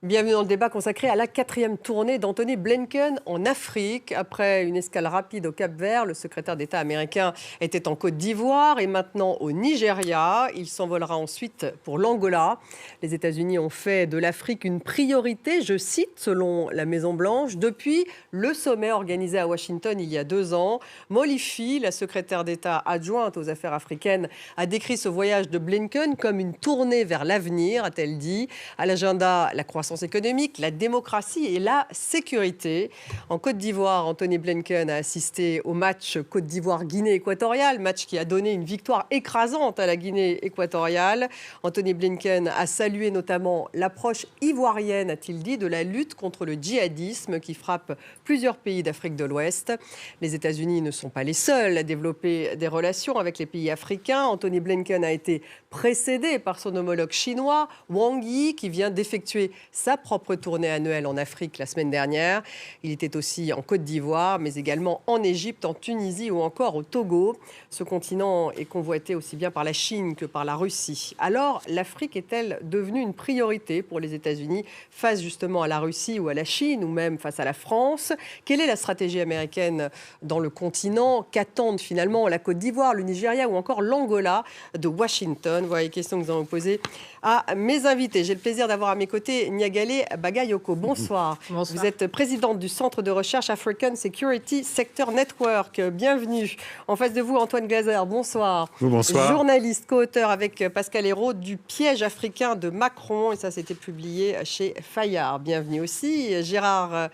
Bienvenue dans le débat consacré à la 4e tournée d'Antony Blinken en Afrique. Après une escale rapide au Cap-Vert, le secrétaire d'État américain était en Côte d'Ivoire et maintenant au Nigeria. Il s'envolera ensuite pour l'Angola. Les États-Unis ont fait de l'Afrique une priorité, je cite, selon la Maison-Blanche, depuis le sommet organisé à Washington il y a 2 ans. Molifi, la secrétaire d'État adjointe aux affaires africaines, a décrit ce voyage de Blinken comme une tournée vers l'avenir, a-t-elle dit. À l'agenda, la croissance économique, la démocratie et la sécurité. En Côte d'Ivoire, Antony Blinken a assisté au match Côte d'Ivoire-Guinée équatoriale, match qui a donné une victoire écrasante à la Guinée équatoriale. Antony Blinken a salué notamment l'approche ivoirienne, a-t-il dit, de la lutte contre le djihadisme qui frappe plusieurs pays d'Afrique de l'Ouest. Les États-Unis ne sont pas les seuls à développer des relations avec les pays africains. Antony Blinken a été précédé par son homologue chinois, Wang Yi, qui vient d'effectuer sa propre tournée annuelle en Afrique la semaine dernière. Il était aussi en Côte d'Ivoire, mais également en Égypte, en Tunisie ou encore au Togo. Ce continent est convoité aussi bien par la Chine que par la Russie. Alors, l'Afrique est-elle devenue une priorité pour les États-Unis face justement à la Russie ou à la Chine ou même face à la France? Quelle est la stratégie américaine dans le continent? Qu'attendent finalement la Côte d'Ivoire, le Nigeria ou encore l'Angola de Washington? Voilà les questions que nous allons poser à mes invités. J'ai le plaisir d'avoir à mes côtés Niagale Bagayoko. Bonsoir. Bonsoir. Vous êtes présidente du Centre de recherche African Security Sector Network. Bienvenue. En face de vous, Antoine Glaser. Bonsoir. Bonsoir. Journaliste, co-auteur avec Pascal Hérault du piège africain de Macron. Et ça, c'était publié chez Fayard. Bienvenue aussi. Général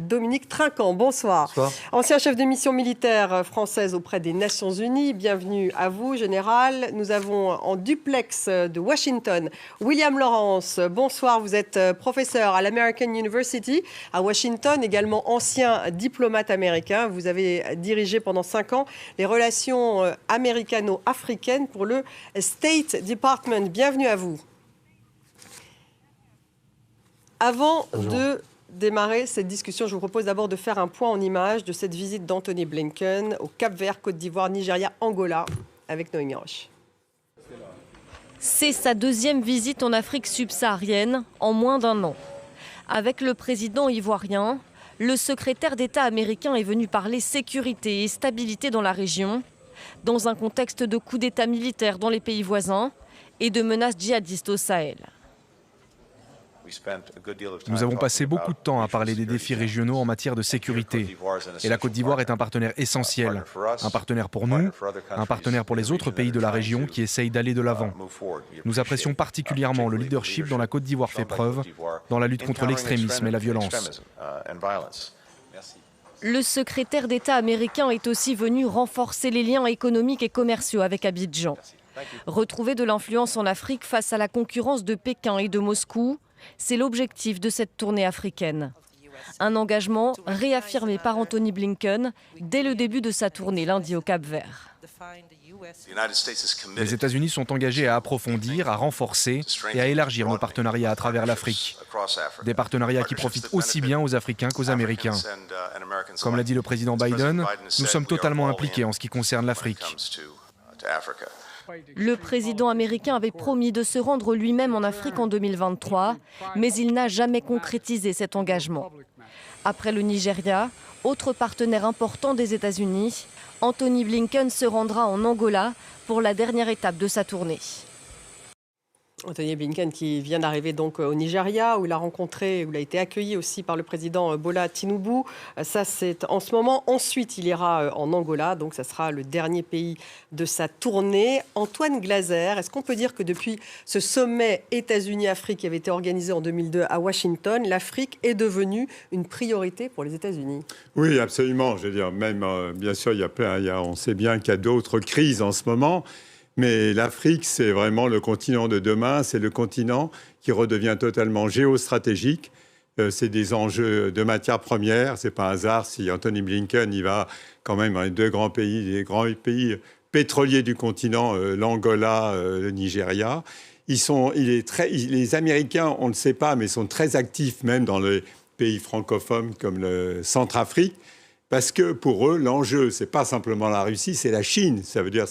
Dominique Trinquant. Bonsoir. Bonsoir. Ancien chef de mission militaire française auprès des Nations Unies. Bienvenue à vous, Général. Nous avons en duplex de Washington William Lawrence. Bonsoir, vous êtes professeur à l'American University à Washington, également ancien diplomate américain. Vous avez dirigé pendant 5 ans les relations américano-africaines pour le State Department. Bienvenue à vous. Avant de démarrer cette discussion, je vous propose d'abord de faire un point en images de cette visite d'Antony Blinken au Cap-Vert, Côte d'Ivoire, Nigeria, Angola, avec Noémie Roche. C'est sa 2e visite en Afrique subsaharienne en moins d'1 an. Avec le président ivoirien, le secrétaire d'État américain est venu parler sécurité et stabilité dans la région, dans un contexte de coup d'État militaire dans les pays voisins et de menaces djihadistes au Sahel. Nous avons passé beaucoup de temps à parler des défis régionaux en matière de sécurité. Et la Côte d'Ivoire est un partenaire essentiel. Un partenaire pour nous, un partenaire pour les autres pays de la région qui essayent d'aller de l'avant. Nous apprécions particulièrement le leadership dont la Côte d'Ivoire fait preuve dans la lutte contre l'extrémisme et la violence. Le secrétaire d'État américain est aussi venu renforcer les liens économiques et commerciaux avec Abidjan. Retrouver de l'influence en Afrique face à la concurrence de Pékin et de Moscou, c'est l'objectif de cette tournée africaine. Un engagement réaffirmé par Antony Blinken dès le début de sa tournée lundi au Cap-Vert. Les États-Unis sont engagés à approfondir, à renforcer et à élargir nos partenariats à travers l'Afrique. Des partenariats qui profitent aussi bien aux Africains qu'aux Américains. Comme l'a dit le président Biden, nous sommes totalement impliqués en ce qui concerne l'Afrique. Le président américain avait promis de se rendre lui-même en Afrique en 2023, mais il n'a jamais concrétisé cet engagement. Après le Nigeria, autre partenaire important des États-Unis, Antony Blinken se rendra en Angola pour la dernière étape de sa tournée. Antony Blinken qui vient d'arriver donc au Nigeria où il a été accueilli aussi par le président Bola Tinubu. Ça c'est en ce moment. Ensuite il ira en Angola, donc ça sera le dernier pays de sa tournée. Antoine Glaser, est-ce qu'on peut dire que depuis ce sommet États-Unis-Afrique qui avait été organisé en 2002 à Washington, l'Afrique est devenue une priorité pour les États-Unis? Oui, absolument. Je veux dire, même bien sûr, on sait bien qu'il y a d'autres crises en ce moment. Mais l'Afrique, c'est vraiment le continent de demain. C'est le continent qui redevient totalement géostratégique. C'est des enjeux de matières premières. Ce n'est pas un hasard si Antony Blinken y va quand même dans les 2 grands pays, les grands pays pétroliers du continent, l'Angola, le Nigeria. Les Américains, on ne le sait pas, mais sont très actifs même dans les pays francophones comme le Centrafrique. Parce que pour eux, l'enjeu, ce n'est pas simplement la Russie, c'est la Chine. Ça veut dire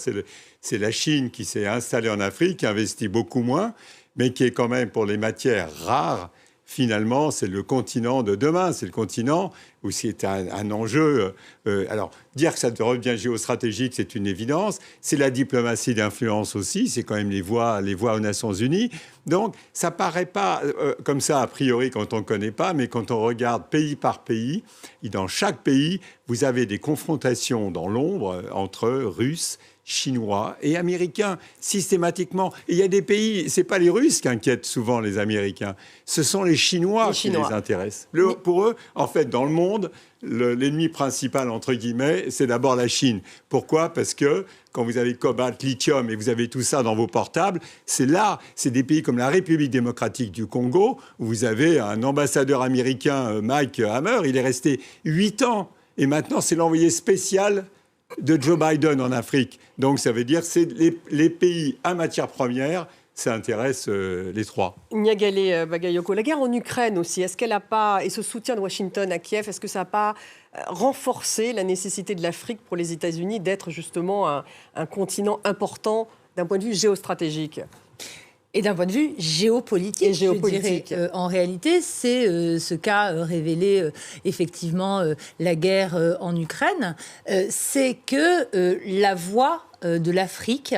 c'est la Chine qui s'est installée en Afrique, qui investit beaucoup moins. mais qui est quand même pour les matières rares. Finalement, c'est le continent de demain, c'est le continent où c'est un enjeu. Alors, dire que ça devient géostratégique, c'est une évidence. C'est la diplomatie d'influence aussi, c'est quand même les voix aux Nations Unies. Donc, ça paraît pas comme ça a priori quand on ne connaît pas, mais quand on regarde pays par pays, et dans chaque pays, vous avez des confrontations dans l'ombre entre Russes, Chinois et Américains, systématiquement. Et il y a des pays, ce n'est pas les Russes qui inquiètent souvent les Américains, ce sont les Chinois qui les intéressent. Pour eux, en fait, dans le monde, l'ennemi principal, entre guillemets, c'est d'abord la Chine. Pourquoi ? Parce que quand vous avez cobalt, lithium et vous avez tout ça dans vos portables, c'est des pays comme la République démocratique du Congo, où vous avez un ambassadeur américain, Mike Hammer, il est resté 8 ans. Et maintenant, c'est l'envoyé spécial de Joe Biden en Afrique. Donc ça veut dire que c'est les pays à matière première, ça intéresse les trois. Niagale Bagayoko, la guerre en Ukraine aussi, est-ce qu'elle n'a pas, et ce soutien de Washington à Kiev, est-ce que ça n'a pas renforcé la nécessité de l'Afrique pour les États-Unis d'être justement un continent important d'un point de vue géostratégique ? Et d'un point de vue géopolitique, je dirais. En réalité, c'est ce qu'a révélé effectivement la guerre en Ukraine, c'est que la voix de l'Afrique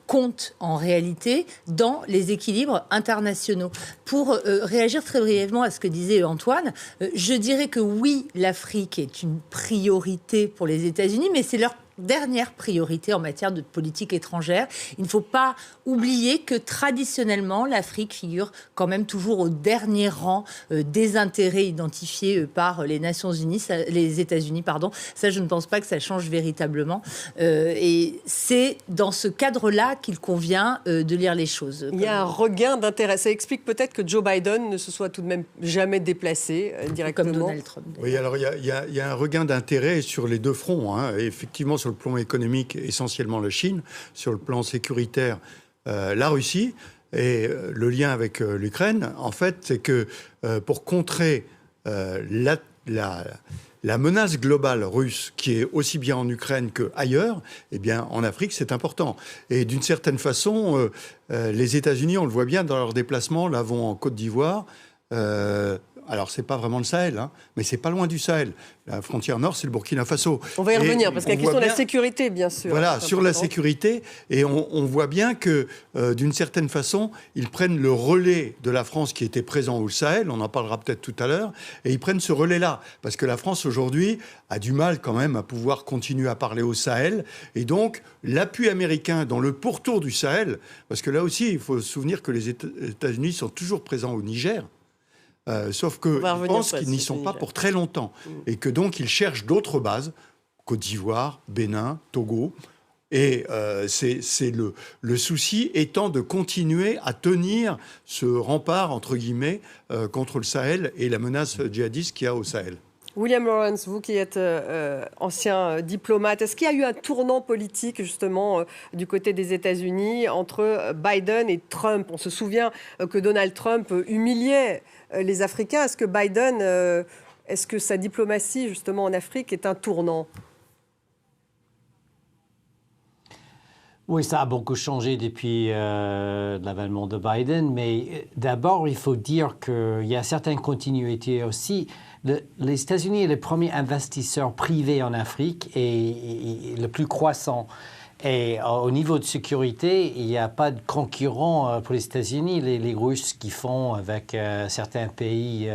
compte en réalité dans les équilibres internationaux. Pour réagir très brièvement à ce que disait Antoine, je dirais que oui, l'Afrique est une priorité pour les États-Unis, mais c'est leur dernière priorité en matière de politique étrangère. Il ne faut pas oublier que traditionnellement, l'Afrique figure quand même toujours au dernier rang des intérêts identifiés par les Nations Unies, les États-Unis, pardon. Ça, je ne pense pas que ça change véritablement. Et c'est dans ce cadre-là qu'il convient de lire les choses. Il y a un regain d'intérêt. Ça explique peut-être que Joe Biden ne se soit tout de même jamais déplacé directement. Comme Donald Trump. Oui, alors il y a un regain d'intérêt sur les deux fronts. Et effectivement, sur le plan économique, essentiellement la Chine. Sur le plan sécuritaire, la Russie. Et le lien avec l'Ukraine, en fait, c'est que pour contrer la menace globale russe, qui est aussi bien en Ukraine qu'ailleurs, eh bien, en Afrique, c'est important. Et d'une certaine façon, les États-Unis, on le voit bien dans leurs déplacements, là, vont en Côte d'Ivoire. Alors, c'est pas vraiment le Sahel, mais c'est pas loin du Sahel. La frontière nord, c'est le Burkina Faso. On va y revenir, parce qu'il y a la question de la sécurité, bien sûr. Voilà, sur la sécurité. Et on voit bien que, d'une certaine façon, ils prennent le relais de la France qui était présent au Sahel, on en parlera peut-être tout à l'heure, et ils prennent ce relais-là. Parce que la France, aujourd'hui, a du mal quand même à pouvoir continuer à parler au Sahel. Et donc, l'appui américain dans le pourtour du Sahel, parce que là aussi, il faut se souvenir que les États-Unis sont toujours présents au Niger. Sauf qu'ils pensent qu'ils n'y sont pas pour très longtemps et que donc ils cherchent d'autres bases, Côte d'Ivoire, Bénin, Togo. Et c'est le souci étant de continuer à tenir ce rempart, entre guillemets, contre le Sahel et la menace djihadiste qu'il y a au Sahel. William Lawrence, vous qui êtes ancien diplomate, est-ce qu'il y a eu un tournant politique justement du côté des États-Unis entre Biden et Trump ? On se souvient que Donald Trump humiliait les Africains. Est-ce que Biden, est-ce que sa diplomatie justement en Afrique est un tournant ? Oui, ça a beaucoup changé depuis l'avènement de Biden, mais d'abord, il faut dire qu'il y a certaines continuités aussi. Les États-Unis est le premier investisseur privé en Afrique et le plus croissant. Et au niveau de sécurité, il n'y a pas de concurrent pour les États-Unis. Les Russes qui font avec certains pays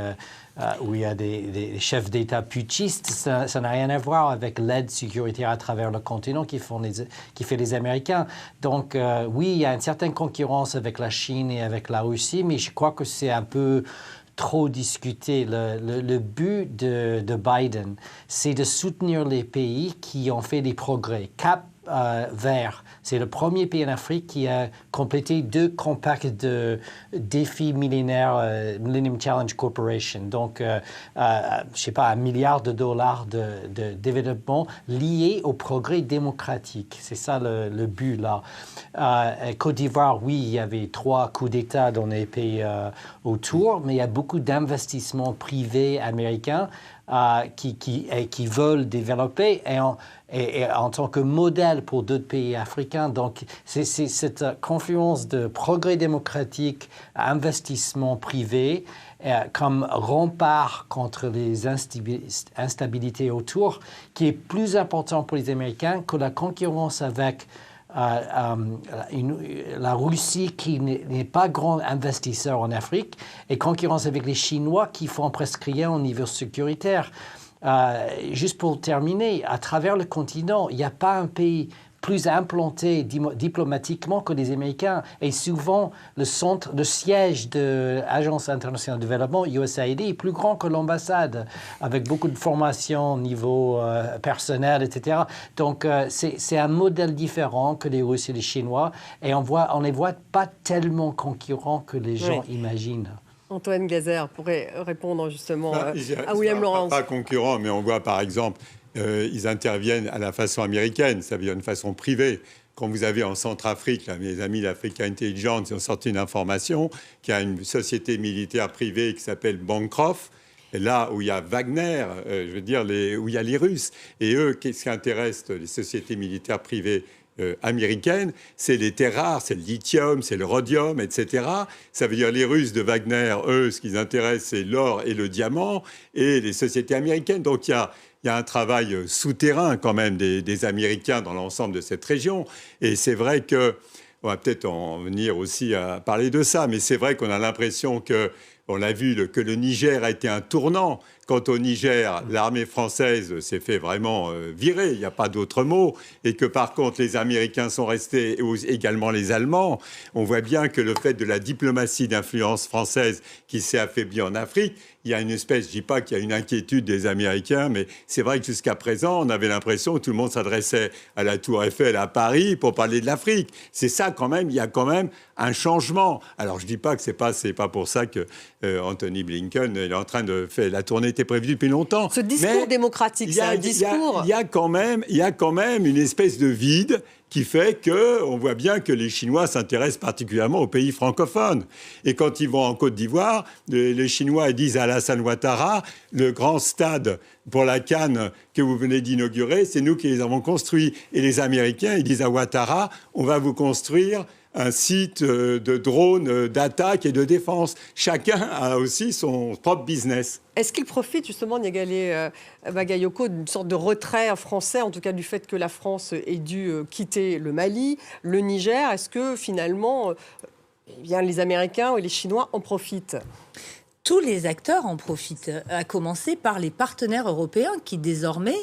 où il y a des chefs d'État putschistes, ça n'a rien à voir avec l'aide sécuritaire à travers le continent qui fait les Américains. Donc oui, il y a une certaine concurrence avec la Chine et avec la Russie, mais je crois que c'est un peu trop discuté. Le but de Biden, c'est de soutenir les pays qui ont fait des progrès. Cap Vert, c'est le premier pays en Afrique qui a complété 2 compacts de défis millénaires, Millennium Challenge Corporation. Donc, je ne sais pas, $1 milliard de développement lié au progrès démocratique. C'est ça le but là. Côte d'Ivoire, oui, il y avait 3 coups d'État dans les pays autour, mais il y a beaucoup d'investissements privés américains. qui veulent développer et en tant que modèle pour d'autres pays africains. Donc, c'est cette confluence de progrès démocratique, investissement privé, comme rempart contre les instabilités autour, qui est plus important pour les Américains que la concurrence avec la Russie, qui n'est pas grand investisseur en Afrique, et concurrence avec les Chinois, qui font presque rien au niveau sécuritaire. Juste pour terminer, à travers le continent, il n'y a pas un pays plus implanté diplomatiquement que les Américains. Et souvent, le siège de l'Agence internationale de développement, USAID, est plus grand que l'ambassade, avec beaucoup de formation au niveau personnel, etc. Donc, c'est un modèle différent que les Russes et les Chinois. Et on ne les voit pas tellement concurrents que les gens imaginent. Antoine Glaser pourrait répondre justement à William Laurence. Pas concurrent, mais on voit par exemple, ils interviennent à la façon américaine, ça veut dire une façon privée. Quand vous avez en Centrafrique, là, mes amis l'Africa Intelligence, ils ont sorti une information qu'il y a une société militaire privée qui s'appelle Bancroft, et là où il y a Wagner, je veux dire, où il y a les Russes. Et eux, qu'est-ce qui intéresse les sociétés militaires privées américaine, c'est les terres rares, c'est le lithium, c'est le rhodium, etc. Ça veut dire les Russes de Wagner, eux, ce qui les intéresse, c'est l'or et le diamant, et les sociétés américaines. Donc il y a un travail souterrain quand même des Américains dans l'ensemble de cette région. Et c'est vrai que, on va peut-être en venir aussi à parler de ça, mais c'est vrai qu'on a l'impression que, on a vu que le Niger a été un tournant. Quant au Niger, l'armée française s'est fait vraiment virer, il n'y a pas d'autre mot, et que par contre les Américains sont restés, et également les Allemands. On voit bien que le fait de la diplomatie d'influence française qui s'est affaiblie en Afrique, il y a une espèce, je ne dis pas qu'il y a une inquiétude des Américains, mais c'est vrai que jusqu'à présent, on avait l'impression que tout le monde s'adressait à la Tour Eiffel à Paris pour parler de l'Afrique. C'est ça quand même, il y a quand même un changement. Alors je ne dis pas que c'est pas pour ça que Anthony Blinken est en train de faire la tournée était prévu depuis longtemps. Ce discours démocratique, c'est un discours... Il y a quand même une espèce de vide qui fait qu'on voit bien que les Chinois s'intéressent particulièrement aux pays francophones. Et quand ils vont en Côte d'Ivoire, les Chinois disent à Alassane Ouattara, le grand stade pour la CAN que vous venez d'inaugurer, c'est nous qui les avons construits. Et les Américains, ils disent à Ouattara, on va vous construire un site de drones, d'attaque et de défense. Chacun a aussi son propre business. Est-ce qu'il profite justement, Niagalé Bagayoko, d'une sorte de retrait français, en tout cas du fait que la France ait dû quitter le Mali, le Niger? Est-ce que finalement, les Américains et les Chinois en profitent? Tous les acteurs en profitent, à commencer par les partenaires européens qui désormais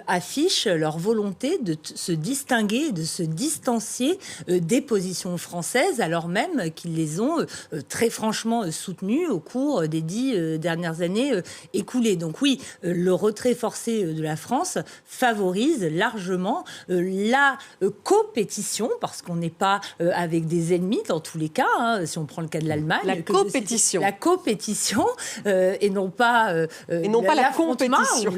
affichent leur volonté de se distinguer, de se distancier des positions françaises, alors même qu'ils les ont très franchement soutenues au cours des 10 dernières années écoulées. Donc oui, le retrait forcé de la France favorise largement la compétition, parce qu'on n'est pas avec des ennemis dans tous les cas, hein, si on prend le cas de l'Allemagne. La compétition. La compétition. Et non pas la compétition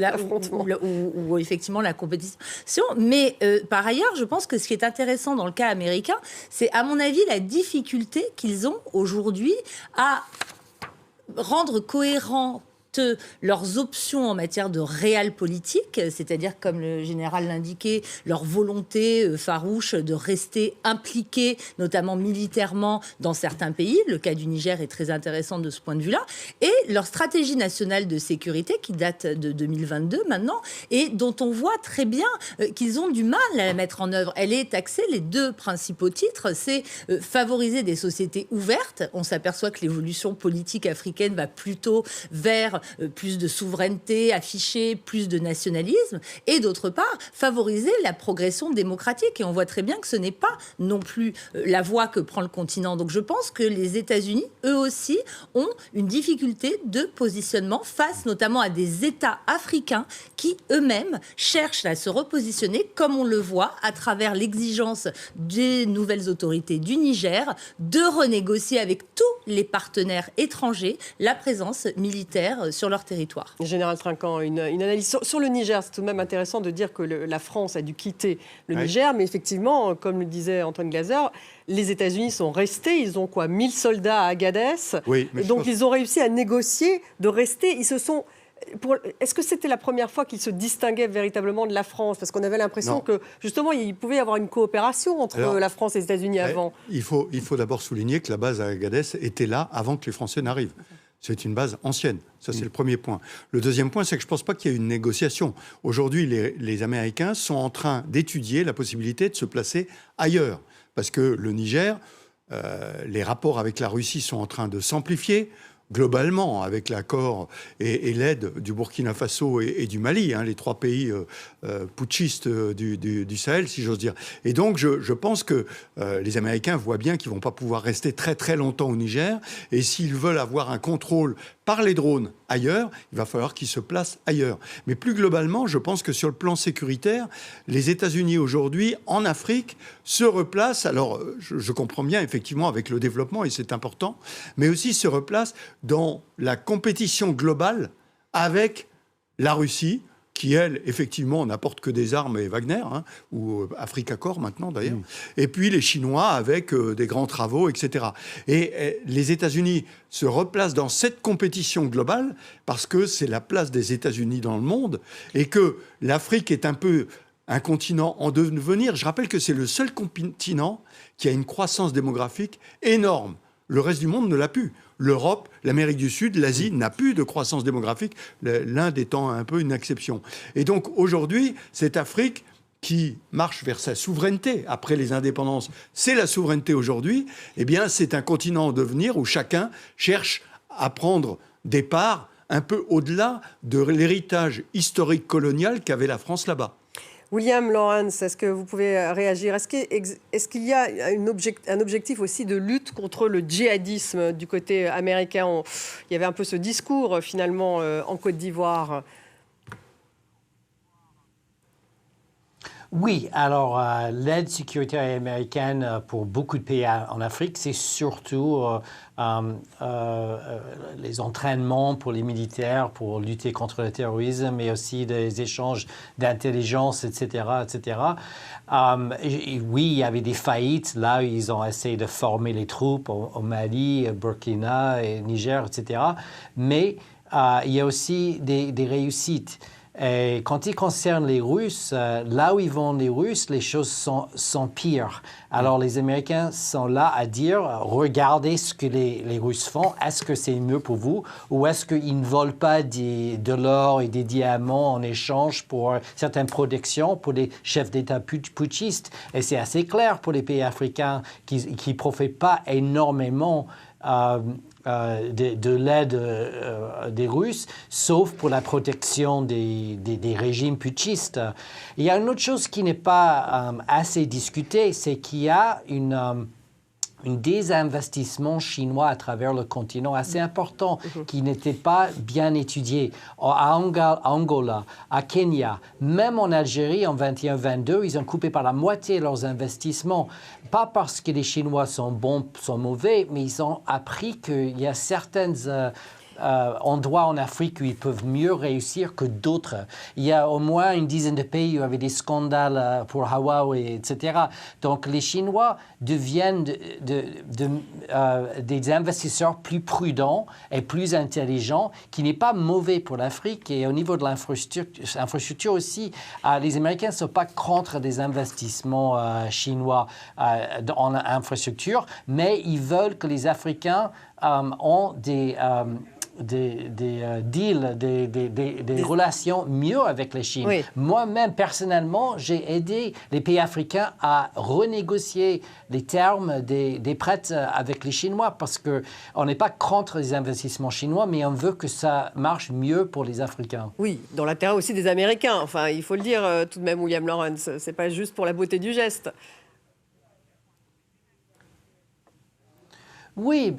ou effectivement la compétition. Mais par ailleurs, je pense que ce qui est intéressant dans le cas américain, c'est à mon avis la difficulté qu'ils ont aujourd'hui à rendre cohérent leurs options en matière de réalpolitik, c'est-à-dire, comme le général l'indiquait, leur volonté farouche de rester impliqués, notamment militairement, dans certains pays. Le cas du Niger est très intéressant de ce point de vue-là. Et leur stratégie nationale de sécurité, qui date de 2022 maintenant, et dont on voit très bien qu'ils ont du mal à la mettre en œuvre. Elle est axée, les deux principaux titres, c'est favoriser des sociétés ouvertes. On s'aperçoit que l'évolution politique africaine va plutôt vers plus de souveraineté affichée, plus de nationalisme, et d'autre part, favoriser la progression démocratique. Et on voit très bien que ce n'est pas non plus la voie que prend le continent. Donc je pense que les États-Unis, eux aussi, ont une difficulté de positionnement face notamment à des États africains qui eux-mêmes cherchent à se repositionner, comme on le voit à travers l'exigence des nouvelles autorités du Niger de renégocier avec tous les partenaires étrangers la présence militaire sur leur territoire. Général Trinquant, une analyse sur le Niger. C'est tout de même intéressant de dire que la France a dû quitter le Niger, mais effectivement, comme le disait Antoine Glaser, les États-Unis sont restés. Ils ont 1000 soldats à Agadez. Oui, et donc ils ont réussi à négocier de rester. Ils se sont Est-ce que c'était la première fois qu'il se distinguait véritablement de la France? Parce qu'on avait l'impression que, justement, il pouvait y avoir une coopération entre la France et les États-Unis avant. Il faut d'abord souligner que la base à Agadez était là avant que les Français n'arrivent. C'est une base ancienne. Ça, c'est le premier point. Le deuxième point, c'est que je ne pense pas qu'il y ait une négociation. Aujourd'hui, les Américains sont en train d'étudier la possibilité de se placer ailleurs. Parce que le Niger, les rapports avec la Russie sont en train de s'amplifier. Globalement, avec l'accord et l'aide du Burkina Faso et du Mali, les trois pays putschistes du Sahel, si j'ose dire. Et donc, je pense que les Américains voient bien qu'ils ne vont pas pouvoir rester très très longtemps au Niger. Et s'ils veulent avoir un contrôle par les drones ailleurs, il va falloir qu'ils se placent ailleurs. Mais plus globalement, je pense que sur le plan sécuritaire, les États-Unis aujourd'hui, en Afrique, se replacent. Alors, je comprends bien, effectivement, avec le développement, et c'est important, mais aussi se replacent dans la compétition globale avec la Russie, qui, elle, effectivement, n'apporte que des armes et Wagner, ou Africa Corps maintenant, d'ailleurs. Et puis les Chinois avec des grands travaux, etc. Et les États-Unis se replacent dans cette compétition globale parce que c'est la place des États-Unis dans le monde et que l'Afrique est un peu un continent en devenir. Je rappelle que c'est le seul continent qui a une croissance démographique énorme. Le reste du monde ne l'a plus. L'Europe, l'Amérique du Sud, l'Asie n'a plus de croissance démographique, l'Inde étant un peu une exception. Et donc aujourd'hui, cette Afrique qui marche vers sa souveraineté après les indépendances, c'est la souveraineté aujourd'hui, eh bien c'est un continent en devenir où chacun cherche à prendre des parts un peu au-delà de l'héritage historique colonial qu'avait la France là-bas. William Lawrence, est-ce que vous pouvez réagir? Est-ce qu'il y a un objectif aussi de lutte contre le djihadisme du côté américain? Il y avait un peu ce discours finalement en Côte d'Ivoire. Oui, alors l'aide sécuritaire américaine pour beaucoup de pays en Afrique, c'est surtout les entraînements pour les militaires, pour lutter contre le terrorisme, mais aussi des échanges d'intelligence, etc., etc. Oui, il y avait des faillites. Là, ils ont essayé de former les troupes au Mali, Burkina, et Niger, etc. Mais il y a aussi des réussites. Et quand il concerne les Russes, là où ils vont les Russes, les choses sont pires. Alors les Américains sont là à dire, regardez ce que les Russes font, est-ce que c'est mieux pour vous ou est-ce qu'ils ne volent pas de l'or et des diamants en échange pour certaines protections pour les chefs d'État putschistes. Et c'est assez clair pour les pays africains qui ne profitent pas énormément de l'aide des Russes, sauf pour la protection des régimes putschistes. Il y a une autre chose qui n'est pas assez discutée, c'est qu'il y a un désinvestissement chinois à travers le continent assez important qui n'était pas bien étudié. À Angola, à Kenya, même en Algérie en 21-22, ils ont coupé par la moitié leurs investissements. Pas parce que les Chinois sont bons, sont mauvais, mais ils ont appris qu'il y a certaines endroits en Afrique où ils peuvent mieux réussir que d'autres. Il y a au moins une dizaine de pays où il y avait des scandales pour Huawei, etc. Donc les Chinois deviennent des investisseurs plus prudents et plus intelligents, qui n'est pas mauvais pour l'Afrique. Et au niveau de l'infrastructure aussi, les Américains ne sont pas contre des investissements chinois en infrastructure, mais ils veulent que les Africains ont des deals, des relations mieux avec la Chine. Oui. Moi-même, personnellement, j'ai aidé les pays africains à renégocier les termes des prêts avec les Chinois parce qu'on n'est pas contre les investissements chinois, mais on veut que ça marche mieux pour les Africains. Oui, dans l'intérêt aussi des Américains. Enfin, il faut le dire tout de même, William Lawrence, c'est pas juste pour la beauté du geste. Oui,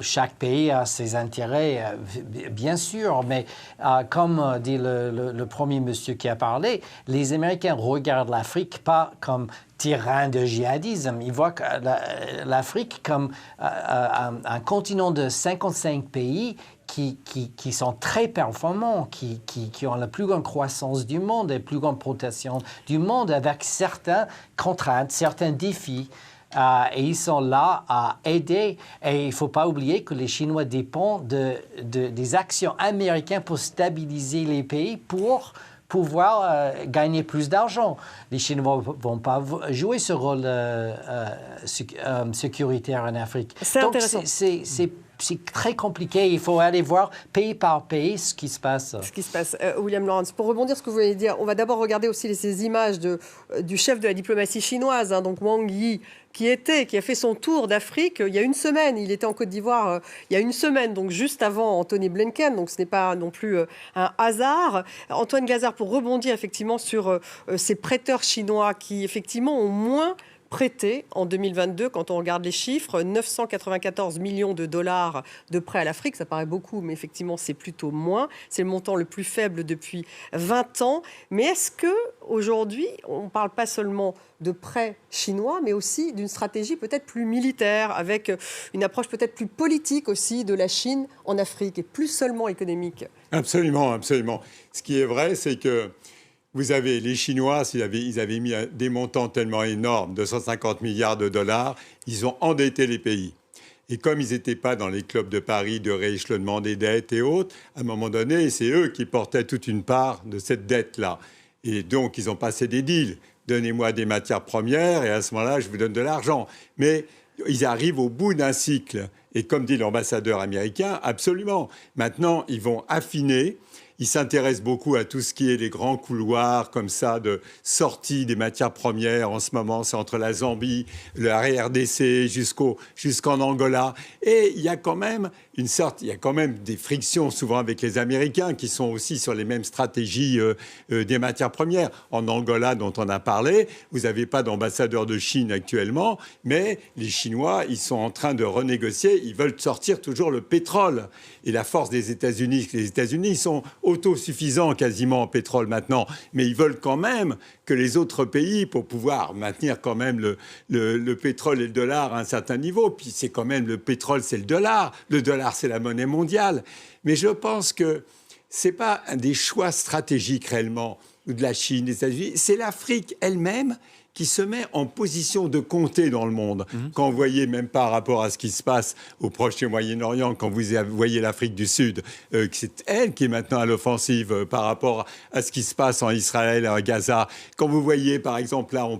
chaque pays a ses intérêts, bien sûr, mais comme dit le premier monsieur qui a parlé, les Américains regardent l'Afrique pas comme terrain de djihadisme. Ils voient l'Afrique comme un continent de 55 pays qui sont très performants, qui ont la plus grande croissance du monde et la plus grande protection du monde, avec certaines contraintes, certains défis. et ils sont là à aider. Et il ne faut pas oublier que les Chinois dépendent des actions américaines pour stabiliser les pays, pour pouvoir gagner plus d'argent. Les Chinois ne vont pas jouer ce rôle sécuritaire en Afrique. C'est intéressant. C'est très compliqué. Il faut aller voir pays par pays ce qui se passe. William Lawrence, pour rebondir sur ce que vous voulez dire, on va d'abord regarder aussi ces images du chef de la diplomatie chinoise, donc Wang Yi, qui a fait son tour d'Afrique il y a une semaine. Il était en Côte d'Ivoire il y a une semaine, donc juste avant Anthony Blinken, donc ce n'est pas non plus un hasard. Antoine Glaser, pour rebondir effectivement sur ces prêteurs chinois qui effectivement ont moins prêté en 2022, quand on regarde les chiffres, 994 millions de dollars de prêts à l'Afrique, ça paraît beaucoup, mais effectivement c'est plutôt moins. C'est le montant le plus faible depuis 20 ans. Mais est-ce qu'aujourd'hui, on ne parle pas seulement de prêts chinois, mais aussi d'une stratégie peut-être plus militaire, avec une approche peut-être plus politique aussi de la Chine en Afrique, et plus seulement économique? Absolument, absolument. Ce qui est vrai, c'est que vous avez les Chinois, ils avaient mis des montants tellement énormes, 250 milliards de dollars, ils ont endetté les pays. Et comme ils n'étaient pas dans les clubs de Paris de rééchelonnement des dettes et autres, à un moment donné, c'est eux qui portaient toute une part de cette dette-là. Et donc, ils ont passé des deals. Donnez-moi des matières premières et à ce moment-là, je vous donne de l'argent. Mais ils arrivent au bout d'un cycle. Et comme dit l'ambassadeur américain, absolument. Maintenant, ils vont affiner. Ils s'intéressent beaucoup à tout ce qui est les grands couloirs comme ça de sortie des matières premières. En ce moment, c'est entre la Zambie, la RDC jusqu'en Angola. Et il y a quand même des frictions souvent avec les Américains qui sont aussi sur les mêmes stratégies des matières premières. En Angola, dont on a parlé, vous n'avez pas d'ambassadeur de Chine actuellement, mais les Chinois, ils sont en train de renégocier. Ils veulent sortir toujours le pétrole. Et la force des États-Unis, les États-Unis sont autosuffisants quasiment en pétrole maintenant, mais ils veulent quand même que les autres pays, pour pouvoir maintenir quand même le pétrole et le dollar à un certain niveau, puis c'est quand même le pétrole, c'est le dollar c'est la monnaie mondiale. Mais je pense que ce n'est pas un des choix stratégiques réellement de la Chine, des États-Unis, c'est l'Afrique elle-même qui se met en position de compter dans le monde. Quand vous voyez, même par rapport à ce qui se passe au Proche et au Moyen-Orient, quand vous voyez l'Afrique du Sud, c'est elle qui est maintenant à l'offensive par rapport à ce qui se passe en Israël, à Gaza. Quand vous voyez, par exemple, là, vous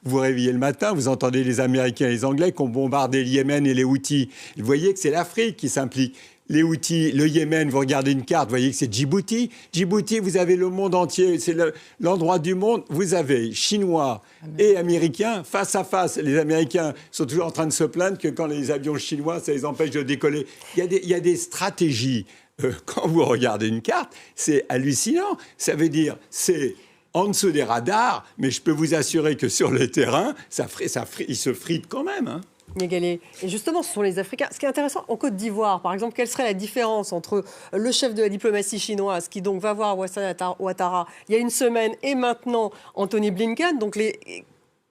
vous réveillez le matin, vous entendez les Américains et les Anglais qui ont bombardé le Yémen et les Houthis. Vous voyez que c'est l'Afrique qui s'implique. Les Houthis, le Yémen, vous regardez une carte, vous voyez que c'est Djibouti. Djibouti, vous avez le monde entier, c'est l'endroit du monde. Vous avez Chinois et Américains face à face. Les Américains sont toujours en train de se plaindre que quand les avions chinois, ça les empêche de décoller. Il y a des stratégies. Quand vous regardez une carte, c'est hallucinant. Ça veut dire, c'est en dessous des radars, mais je peux vous assurer que sur le terrain, ils se fritent quand même, hein. Et justement, ce sont les Africains. Ce qui est intéressant, en Côte d'Ivoire, par exemple, quelle serait la différence entre le chef de la diplomatie chinoise, qui donc va voir Alassane Ouattara il y a une semaine, et maintenant Anthony Blinken, donc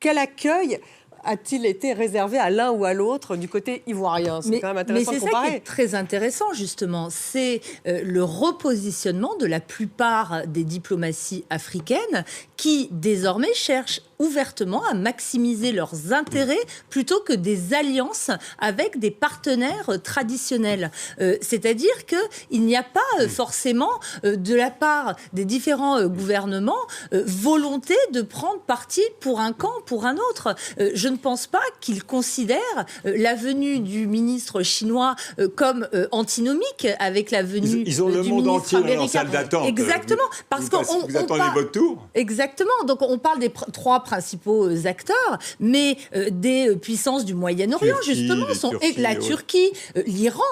quel accueil a-t-il été réservé à l'un ou à l'autre du côté ivoirien? C'est quand même intéressant de comparer. Mais c'est ça qui est très intéressant, justement. C'est le repositionnement de la plupart des diplomaties africaines qui, désormais, cherchent ouvertement à maximiser leurs intérêts plutôt que des alliances avec des partenaires traditionnels. C'est-à-dire qu'il n'y a pas forcément, de la part des différents gouvernements, volonté de prendre parti pour un camp, pour un autre. Je ne pense pas qu'ils considèrent la venue du ministre chinois comme antinomique avec la venue ils ont du le monde ministre entier américain. en salle d'attente. Exactement. Parce vous attendez votre tour. Exactement. Donc on parle des trois principaux acteurs, mais des puissances du Moyen-Orient, justement, sont la Turquie, l'Iran,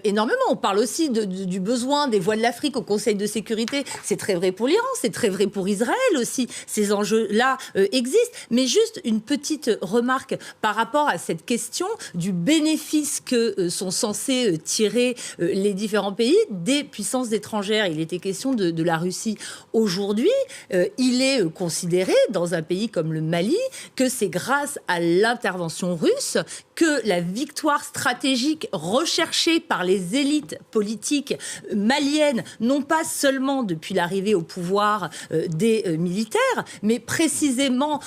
énormément. On parle aussi du besoin des voix de l'Afrique au Conseil de sécurité. C'est très vrai pour l'Iran, c'est très vrai pour Israël aussi. Ces enjeux-là existent. Mais juste une petite remarque par rapport à cette question du bénéfice que sont censés tirer les différents pays des puissances étrangères. Il était question de la Russie. Aujourd'hui, il est considéré, dans un pays comme le Mali, que c'est grâce à l'intervention russe que la victoire stratégique recherchée par les élites politiques maliennes, non pas seulement depuis l'arrivée au pouvoir des militaires, mais précisément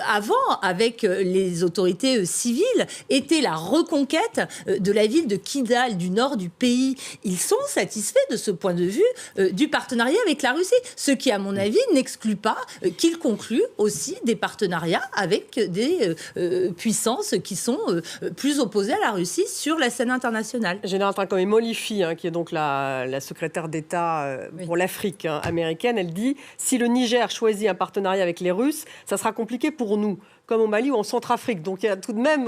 avant, avec les autorités civiles, était la reconquête de la ville de Kidal, du nord du pays. Ils sont satisfaits de ce point de vue du partenariat avec la Russie, ce qui, à mon avis, n'exclut pas qu'ils concluent aussi des partenariats avec des puissances qui sont plus opposées à la Russie sur la scène internationale. Général Trinquant, Molifi, qui est donc la secrétaire d'État pour l'Afrique américaine, elle dit « Si le Niger choisit un partenariat avec les Russes, ça sera compliqué pour nous, comme au Mali ou en Centrafrique. » Donc il y a tout de même,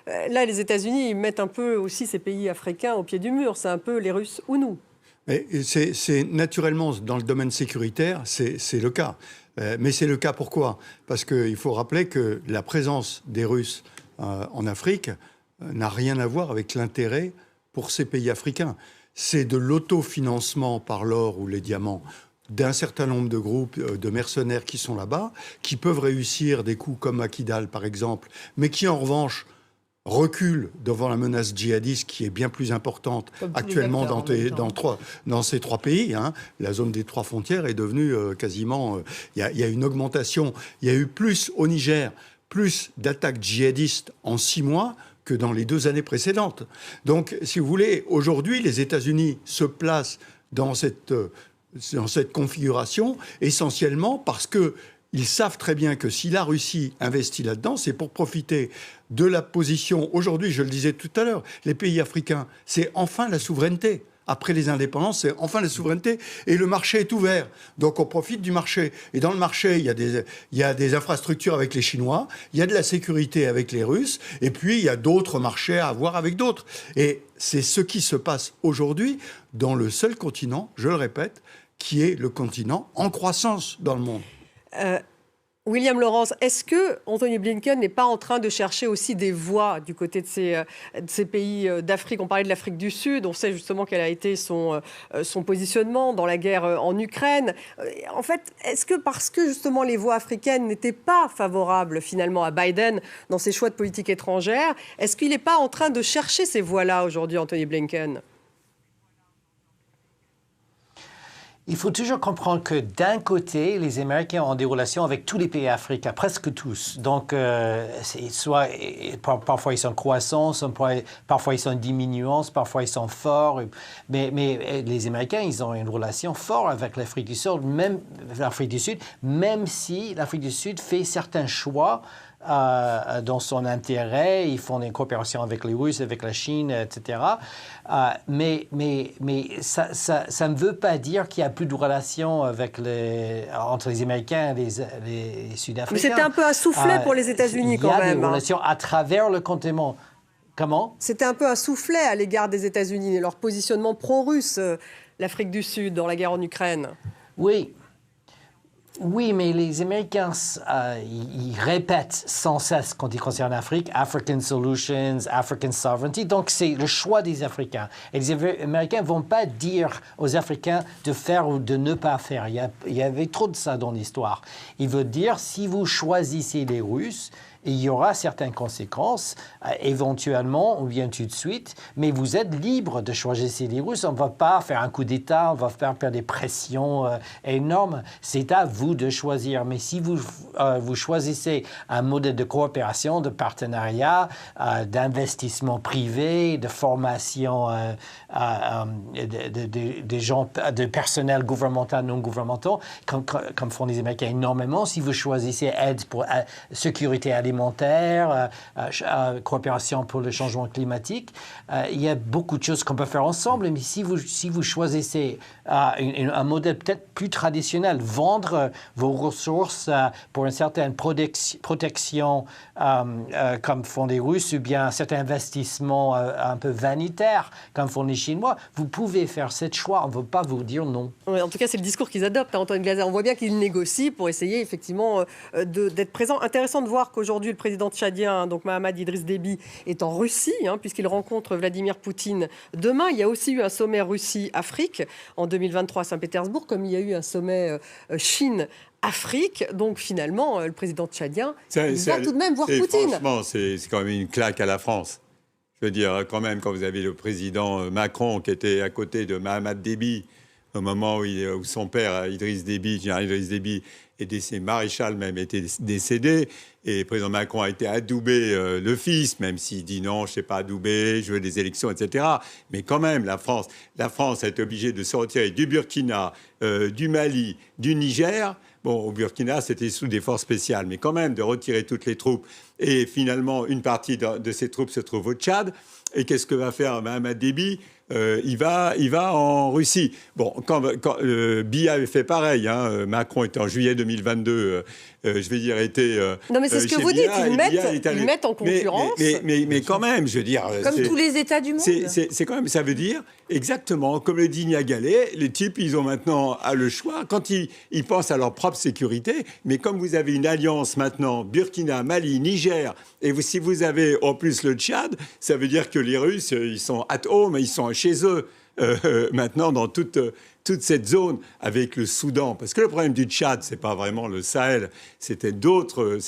là les États-Unis, ils mettent un peu aussi ces pays africains au pied du mur. C'est un peu les Russes ou nous. Mais c'est naturellement, dans le domaine sécuritaire, c'est le cas. Mais c'est le cas pourquoi ? Parce qu'il faut rappeler que la présence des Russes en Afrique n'a rien à voir avec l'intérêt pour ces pays africains. C'est de l'autofinancement par l'or ou les diamants d'un certain nombre de groupes de mercenaires qui sont là-bas, qui peuvent réussir des coups comme à Kidal, par exemple, mais qui, en revanche, reculent devant la menace djihadiste qui est bien plus importante actuellement dans ces trois pays. La zone des trois frontières est devenue quasiment... Il y a une augmentation. Il y a eu plus au Niger, plus d'attaques djihadistes en 6 mois que dans les 2 années précédentes. Donc, si vous voulez, aujourd'hui, les États-Unis se placent dans cette configuration essentiellement parce qu'ils savent très bien que si la Russie investit là-dedans, c'est pour profiter de la position. Aujourd'hui, je le disais tout à l'heure, les pays africains, c'est enfin la souveraineté. Après les indépendances, c'est enfin la souveraineté et le marché est ouvert. Donc on profite du marché. Et dans le marché, il y a des infrastructures avec les Chinois, il y a de la sécurité avec les Russes, et puis il y a d'autres marchés à avoir avec d'autres. Et c'est ce qui se passe aujourd'hui dans le seul continent, je le répète, qui est le continent en croissance dans le monde. William Laurence, est-ce que Anthony Blinken n'est pas en train de chercher aussi des voies du côté de ces pays d'Afrique ? On parlait de l'Afrique du Sud, on sait justement quel a été son positionnement dans la guerre en Ukraine. En fait, est-ce que parce que justement les voies africaines n'étaient pas favorables finalement à Biden dans ses choix de politique étrangère, est-ce qu'il n'est pas en train de chercher ces voies-là aujourd'hui, Anthony Blinken ? Il faut toujours comprendre que d'un côté, les Américains ont des relations avec tous les pays africains, presque tous. Donc, parfois ils sont croissants, parfois ils sont diminuants, parfois ils sont forts. Mais les Américains, ils ont une relation forte avec l'Afrique du Sud, même si l'Afrique du Sud fait certains choix dans son intérêt. Ils font des coopérations avec les Russes, avec la Chine, etc. Mais ça ne veut pas dire qu'il n'y a plus de relations entre les Américains et les Sud-Africains. Mais c'était un peu un soufflet pour les États-Unis quand même. Il y a des relations à travers le continent. Comment ? C'était un peu un soufflet à l'égard des États-Unis et leur positionnement pro-russe, l'Afrique du Sud, dans la guerre en Ukraine. Oui, mais les Américains, ils répètent sans cesse quand ils concernent l'Afrique, African Solutions, African Sovereignty. Donc, c'est le choix des Africains. Et les Américains ne vont pas dire aux Africains de faire ou de ne pas faire. Il y avait trop de ça dans l'histoire. Ils veulent dire, si vous choisissez les Russes, il y aura certaines conséquences, éventuellement, ou bien tout de suite, mais vous êtes libre de choisir les Russes. On ne va pas faire un coup d'État, on ne va pas faire des pressions énormes. C'est à vous de choisir. Mais si vous choisissez un modèle de coopération, de partenariat, d'investissement privé, de formation des gens, de personnel gouvernemental, non gouvernemental, comme font les Américains énormément, si vous choisissez aide pour sécurité alimentaire, coopération pour le changement climatique. Il y a beaucoup de choses qu'on peut faire ensemble, mais si vous choisissez un modèle peut-être plus traditionnel, vendre vos ressources pour une certaine protection comme font les Russes, ou bien un certain investissement un peu vanitaire comme font les Chinois, vous pouvez faire ce choix. On ne veut pas vous dire non. Oui, en tout cas, c'est le discours qu'ils adoptent, Antoine Glaser. On voit bien qu'ils négocient pour essayer effectivement d'être présents. Intéressant de voir qu'aujourd'hui, aujourd'hui, le président tchadien, donc Mahamat Idriss Déby, est en Russie, puisqu'il rencontre Vladimir Poutine demain. Il y a aussi eu un sommet Russie-Afrique en 2023 à Saint-Pétersbourg, comme il y a eu un sommet Chine-Afrique. Donc finalement, le président tchadien va tout de même voir Poutine. Franchement, c'est quand même une claque à la France. Je veux dire, quand même, quand vous avez le président Macron qui était à côté de Mahamat Déby, au moment où son père, Idriss Déby, et décédé, maréchal même, était décédé, et le président Macron a été adoubé le fils, même s'il dit non, je ne sais pas adouber, je veux des élections, etc. Mais quand même, la France a été obligée de se retirer du Burkina, du Mali, du Niger. Bon, au Burkina, c'était sous des forces spéciales, mais quand même de retirer toutes les troupes. Et finalement, une partie de ces troupes se trouve au Tchad. Et qu'est-ce que va faire Mahamat Déby ? Il va en Russie. Bon, quand Biya avait fait pareil, Macron était en juillet 2022, non, mais c'est ce que vous dites, ils mettent en concurrence. Mais quand même, je veux dire. Comme tous les États du monde. C'est quand même, ça veut dire, exactement, comme le dit Niagalé, les types, ils ont maintenant le choix, quand ils pensent à leur propre sécurité, mais comme vous avez une alliance maintenant, Burkina, Mali, Niger, et si vous avez en plus le Tchad, ça veut dire que les Russes, ils sont at home, ils sont chez eux maintenant dans toute cette zone avec le Soudan. Parce que le problème du Tchad, c'est pas vraiment le Sahel, c'est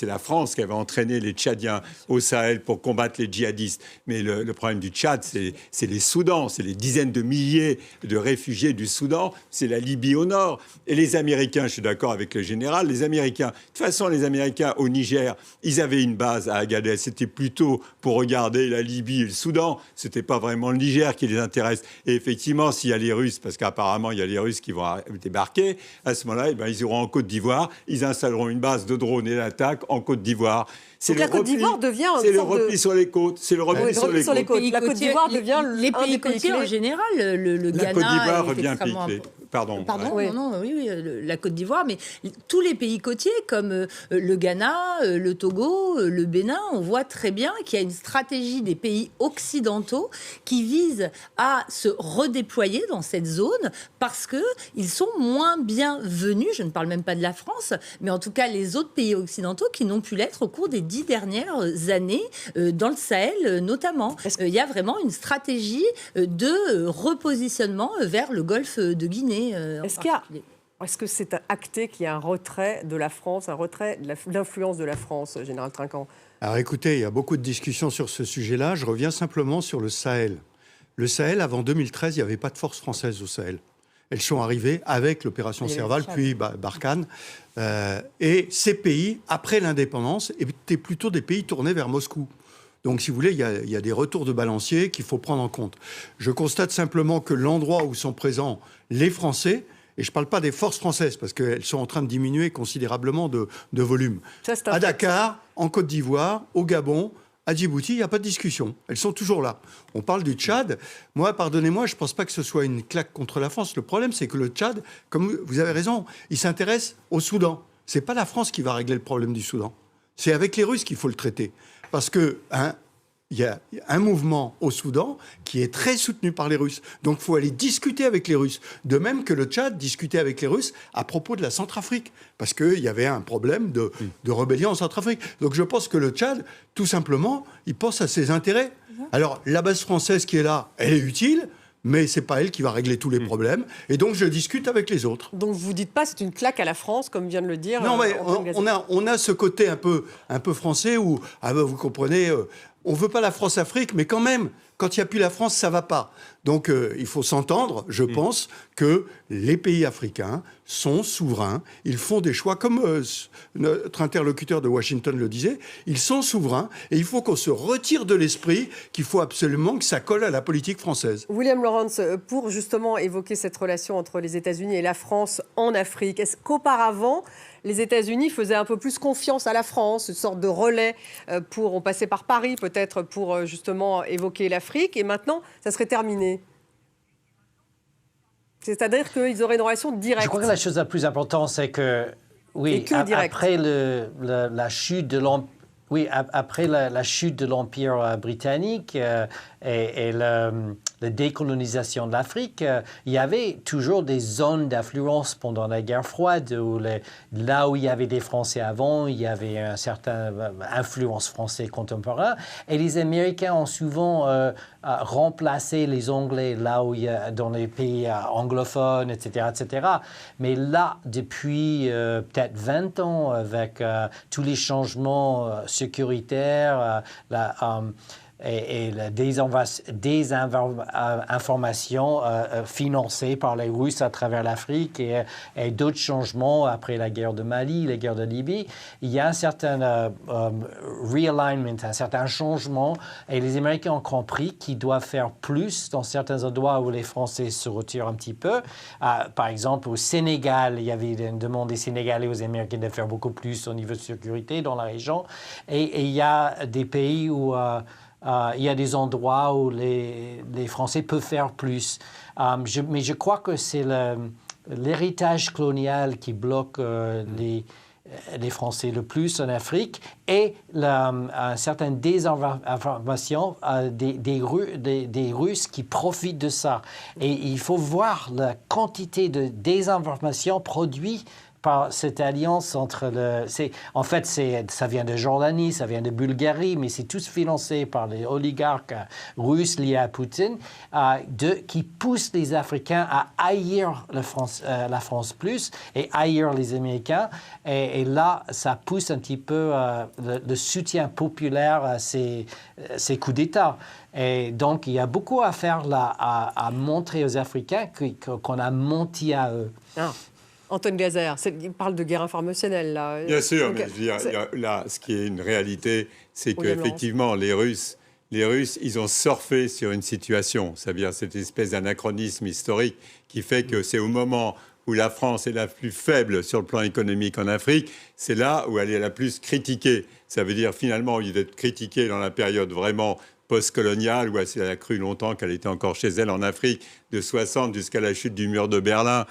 la France qui avait entraîné les Tchadiens au Sahel pour combattre les djihadistes. Mais le problème du Tchad, c'est les Soudans, c'est les dizaines de milliers de réfugiés du Soudan, c'est la Libye au nord. Et les Américains, je suis d'accord avec le général, de toute façon, les Américains au Niger, ils avaient une base à Agadez, c'était plutôt pour regarder la Libye et le Soudan, c'était pas vraiment le Niger qui les intéresse. Et effectivement, s'il y a les Russes, parce qu'apparemment, il y a les Russes qui vont débarquer, à ce moment-là, ils iront en Côte d'Ivoire, ils installeront une base de drones et d'attaque en Côte d'Ivoire. Donc la Côte d'Ivoire devient c'est le repli sur les côtes. C'est le repli sur les côtes. La Côte d'Ivoire devient les pays côtiers en général. Le Ghana. La Côte d'Ivoire revient piquer. Pardon. Oui. Oui, la Côte d'Ivoire, mais tous les pays côtiers comme le Ghana, le Togo, le Bénin, on voit très bien qu'il y a une stratégie des pays occidentaux qui vise à se redéployer dans cette zone parce qu'ils sont moins bienvenus, je ne parle même pas de la France, mais en tout cas les autres pays occidentaux qui n'ont pu l'être au cours des 10 dernières années, dans le Sahel notamment. Il y a vraiment une stratégie de repositionnement vers le golfe de Guinée. Est-ce que c'est acté qu'il y a un retrait de la France, un retrait de l'influence de la France, Général Trinquant ? Alors écoutez, il y a beaucoup de discussions sur ce sujet-là. Je reviens simplement sur le Sahel. Le Sahel, avant 2013, il n'y avait pas de forces françaises au Sahel. Elles sont arrivées avec l'opération Serval, puis Barkhane. Et ces pays, après l'indépendance, étaient plutôt des pays tournés vers Moscou. Donc, si vous voulez, il y a des retours de balancier qu'il faut prendre en compte. Je constate simplement que l'endroit où sont présents les Français, et je ne parle pas des forces françaises, parce qu'elles sont en train de diminuer considérablement de volume. À Dakar, en Côte d'Ivoire, au Gabon, à Djibouti, il n'y a pas de discussion. Elles sont toujours là. On parle du Tchad. Moi, pardonnez-moi, je ne pense pas que ce soit une claque contre la France. Le problème, c'est que le Tchad, comme vous avez raison, il s'intéresse au Soudan. Ce n'est pas la France qui va régler le problème du Soudan. C'est avec les Russes qu'il faut le traiter. Parce que il y a un mouvement au Soudan qui est très soutenu par les Russes. Donc, il faut aller discuter avec les Russes. De même que le Tchad discutait avec les Russes à propos de la Centrafrique. Parce qu'il y avait un problème de rébellion en Centrafrique. Donc, je pense que le Tchad, tout simplement, il pense à ses intérêts. Alors, la base française qui est là, elle est utile. Mais ce n'est pas elle qui va régler tous les problèmes. Et donc, je discute avec les autres. Donc, vous ne dites pas c'est une claque à la France, comme vient de le dire. Non, mais on a ce côté un peu français où, vous comprenez, on ne veut pas la France-Afrique, mais quand même, quand il n'y a plus la France, ça ne va pas. Donc, il faut s'entendre, je pense, que les pays africains sont souverains. Ils font des choix, comme notre interlocuteur de Washington le disait, ils sont souverains et il faut qu'on se retire de l'esprit qu'il faut absolument que ça colle à la politique française. William Lawrence, pour justement évoquer cette relation entre les États-Unis et la France en Afrique, est-ce qu'auparavant, les États-Unis faisaient un peu plus confiance à la France, une sorte de relais on passait par Paris peut-être pour justement évoquer l'Afrique, et maintenant, ça serait terminé? C'est-à-dire qu'ils auraient une relation directe. Je crois que la chose la plus importante, c'est que, oui, après la chute de Oui, après la chute de l'Empire britannique et la décolonisation de l'Afrique, il y avait toujours des zones d'influence pendant la guerre froide, là où il y avait des Français avant, il y avait une certaine influence française contemporaine. Et les Américains ont souvent remplacé les Anglais là où il y a, dans les pays anglophones, etc., etc. Mais là, depuis peut-être 20 ans, avec tous les changements sécuritaires, et la désinformation financée par les Russes à travers l'Afrique et d'autres changements après la guerre de Mali, la guerre de Libye, il y a un certain realignment, un certain changement, et les Américains ont compris qu'ils doivent faire plus dans certains endroits où les Français se retirent un petit peu. Par exemple, au Sénégal, il y avait une demande des Sénégalais aux Américains de faire beaucoup plus au niveau de sécurité dans la région, et il y a des pays où il y a des endroits où les Français peuvent faire plus. Mais je crois que c'est l'héritage colonial qui bloque les Français le plus en Afrique et une certaine désinformation des Russes qui profitent de ça. Et il faut voir la quantité de désinformation produite par cette alliance entre en fait, ça vient de Jordanie, ça vient de Bulgarie, mais c'est tous financé par les oligarques russes liés à Poutine, qui poussent les Africains à haïr la France plus et haïr les Américains. Et là, ça pousse un petit peu le soutien populaire à ces coups d'État. Et donc, il y a beaucoup à faire là, à montrer aux Africains qu'on a menti à eux. Ah. Antoine Gazer, il parle de guerre informationnelle, là. Bien sûr, mais je veux dire, là, ce qui est une réalité, c'est qu'effectivement, les Russes, ils ont surfé sur une situation, c'est-à-dire cette espèce d'anachronisme historique qui fait que c'est au moment où la France est la plus faible sur le plan économique en Afrique, c'est là où elle est la plus critiquée. Ça veut dire finalement, au lieu d'être critiquée dans la période vraiment post-coloniale, où elle a cru longtemps qu'elle était encore chez elle en Afrique, de 60 jusqu'à la chute du mur de Berlin,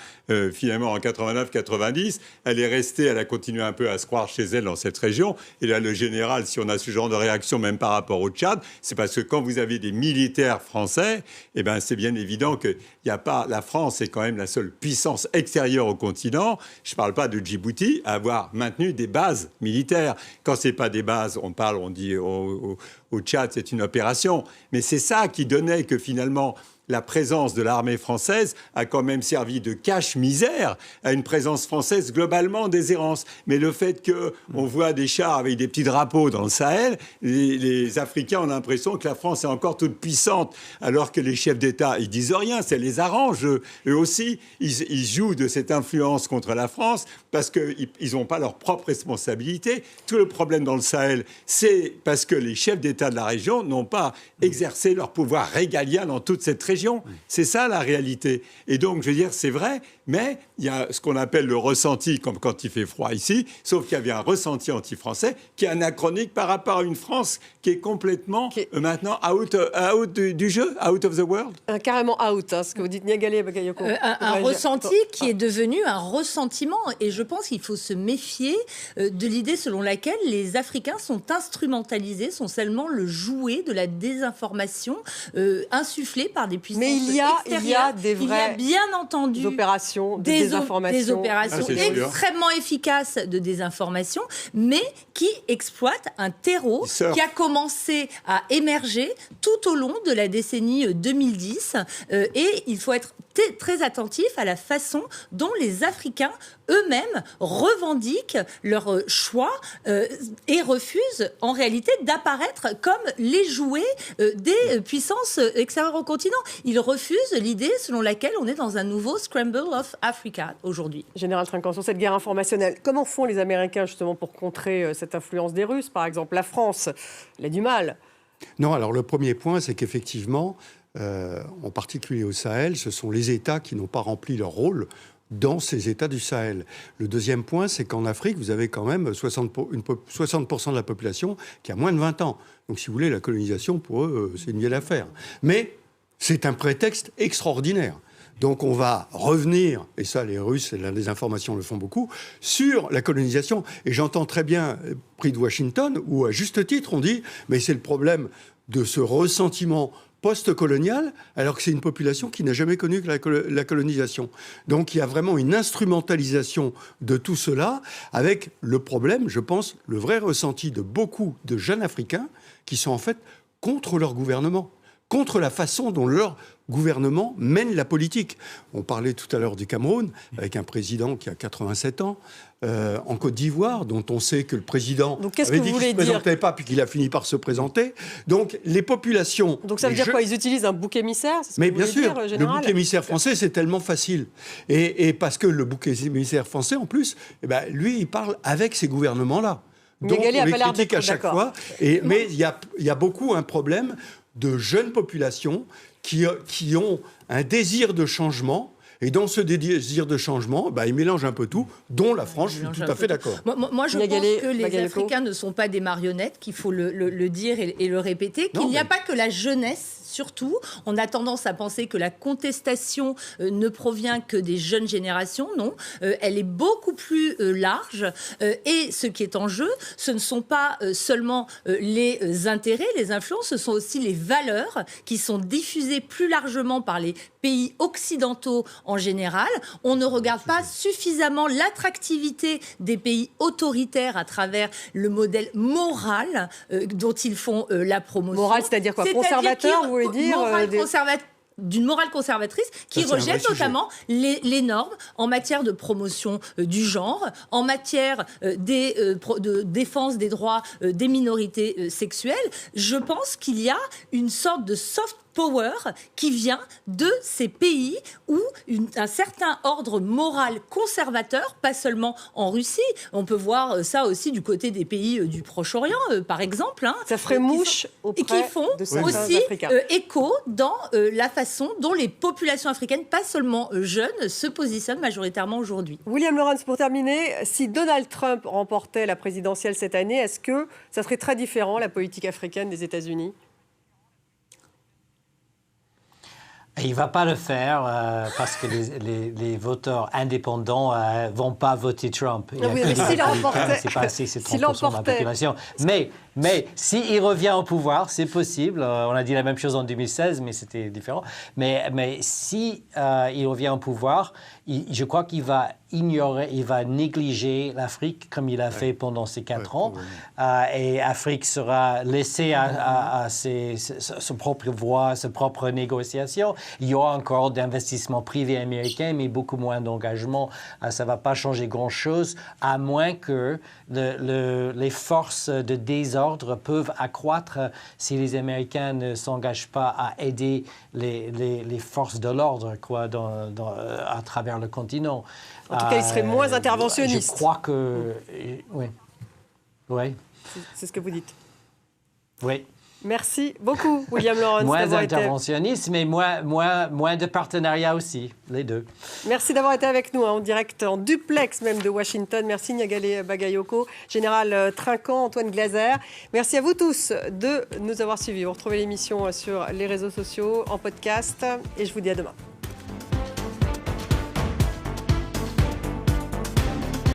finalement en 89-90, elle a continué un peu à se croire chez elle dans cette région. Et là, le général, si on a ce genre de réaction, même par rapport au Tchad, c'est parce que quand vous avez des militaires français, eh ben, c'est bien évident que la France est quand même la seule puissance extérieure au continent, je ne parle pas de Djibouti, à avoir maintenu des bases militaires. Quand ce n'est pas des bases, on dit au Tchad, c'est une opération. Mais c'est ça qui donnait que finalement, la présence de l'armée française a quand même servi de cache-misère à une présence française globalement déshérence. Mais le fait qu'on voit des chars avec des petits drapeaux dans le Sahel, les Africains ont l'impression que la France est encore toute puissante, alors que les chefs d'État, ils disent rien, ça les arrange. Eux aussi, ils jouent de cette influence contre la France parce qu'ils n'ont pas leur propre responsabilité. Tout le problème dans le Sahel, c'est parce que les chefs d'État de la région n'ont pas exercé leur pouvoir régalien dans toute cette région. C'est ça la réalité. Et donc, je veux dire, c'est vrai, mais il y a ce qu'on appelle le ressenti, comme quand il fait froid ici, sauf qu'il y avait un ressenti anti-français qui est anachronique par rapport à une France qui est complètement maintenant out du jeu, out of the world. Carrément out, ce que vous dites, Niagalé Bakayoko. Un ressenti qui est devenu un ressentiment. Et je pense qu'il faut se méfier de l'idée selon laquelle les Africains sont instrumentalisés, sont seulement le jouet de la désinformation insufflée par des puissances extérieures. Il y a des vraies bien entendu opérations de désinformation. Des opérations extrêmement efficaces de désinformation, mais qui exploitent un terreau qui a commencé à émerger tout au long de la décennie 2010. Et il faut être très attentif à la façon dont les Africains eux-mêmes revendiquent leur choix et refusent en réalité d'apparaître comme les jouets des puissances extérieures au continent. Ils refusent l'idée selon laquelle on est dans un nouveau scramble of Africa aujourd'hui. Général Trinquant, sur cette guerre informationnelle, comment font les Américains justement pour contrer cette influence des Russes, par exemple? La France, elle a du mal. Non, alors le premier point, c'est qu'effectivement, en particulier au Sahel, ce sont les États qui n'ont pas rempli leur rôle dans ces États du Sahel. Le deuxième point, c'est qu'en Afrique, vous avez quand même 60% de la population qui a moins de 20 ans. Donc, si vous voulez, la colonisation, pour eux, c'est une vieille affaire. Mais c'est un prétexte extraordinaire. Donc on va revenir, et ça les Russes et la désinformation le font beaucoup, sur la colonisation. Et j'entends très bien, prix de Washington, où à juste titre on dit, mais c'est le problème de ce ressentiment post-colonial, alors que c'est une population qui n'a jamais connu la colonisation. Donc il y a vraiment une instrumentalisation de tout cela, avec le problème, je pense, le vrai ressenti de beaucoup de jeunes Africains qui sont en fait contre leur gouvernement, contre la façon dont leur gouvernement mène la politique. On parlait tout à l'heure du Cameroun, avec un président qui a 87 ans, en Côte d'Ivoire, dont on sait que le président avait dit qu'il ne se présentait pas, puis qu'il a fini par se présenter. Donc les populations... Donc ça veut dire quoi? Ils utilisent un bouc émissaire? Mais bien sûr, le bouc émissaire français, c'est tellement facile. Et parce que le bouc émissaire français, en plus, lui, il parle avec ces gouvernements-là. Donc on les critique à chaque fois. Mais il y a beaucoup un problème de jeunes populations qui ont un désir de changement. Et dans ce désir de changement, ils mélangent un peu tout, dont la France, je suis tout à fait d'accord. Moi, je pense que les Africains ne sont pas des marionnettes, qu'il faut le dire et le répéter, qu'il n'y a pas que la jeunesse. Surtout, on a tendance à penser que la contestation ne provient que des jeunes générations. Non, elle est beaucoup plus large. Et ce qui est en jeu, ce ne sont pas seulement les intérêts, les influences, ce sont aussi les valeurs qui sont diffusées plus largement par les pays occidentaux en général. On ne regarde pas suffisamment l'attractivité des pays autoritaires à travers le modèle moral dont ils font la promotion. Moral, c'est-à-dire quoi? Conservateur, vous voulez dire d'une morale conservatrice qui rejette notamment les normes en matière de promotion du genre, en matière de défense des droits des minorités sexuelles. Je pense qu'il y a une sorte de soft power qui vient de ces pays où un certain ordre moral conservateur, pas seulement en Russie, on peut voir ça aussi du côté des pays du Proche-Orient, par exemple. Ça ferait mouche auprès et qui font de certains aussi écho dans la façon dont les populations africaines, pas seulement jeunes, se positionnent majoritairement aujourd'hui. William Lawrence, pour terminer, si Donald Trump remportait la présidentielle cette année, est-ce que ça serait très différent, la politique africaine des États-Unis ? Il ne va pas le faire parce que les voteurs indépendants ne vont pas voter Trump. Non, oui, mais s'il remportait... C'est pas assez, c'est 30% de la population. Mais s'il revient au pouvoir, c'est possible. On a dit la même chose en 2016, mais c'était différent. Mais si il revient au pouvoir, je crois qu'il va ignorer, il va négliger l'Afrique comme il a fait pendant ces 4 ans. Et l'Afrique sera laissée à sa propre voie, sa propre négociation. Il y aura encore d'investissements privés américains, mais beaucoup moins d'engagement. Ça ne va pas changer grand-chose, à moins que les forces de désordre peuvent accroître si les Américains ne s'engagent pas à aider les forces de l'ordre à travers le continent. En tout cas, ils seraient moins interventionnistes. Je crois que... Oui. C'est ce que vous dites. Oui. Merci beaucoup, William Lawrence. Moins interventionniste, mais moins de partenariat aussi, les deux. Merci d'avoir été avec nous, en direct, en duplex même de Washington. Merci Niagale Bagayoko, Général Trinquant, Antoine Glaser. Merci à vous tous de nous avoir suivis. Vous retrouvez l'émission sur les réseaux sociaux, en podcast, et je vous dis à demain.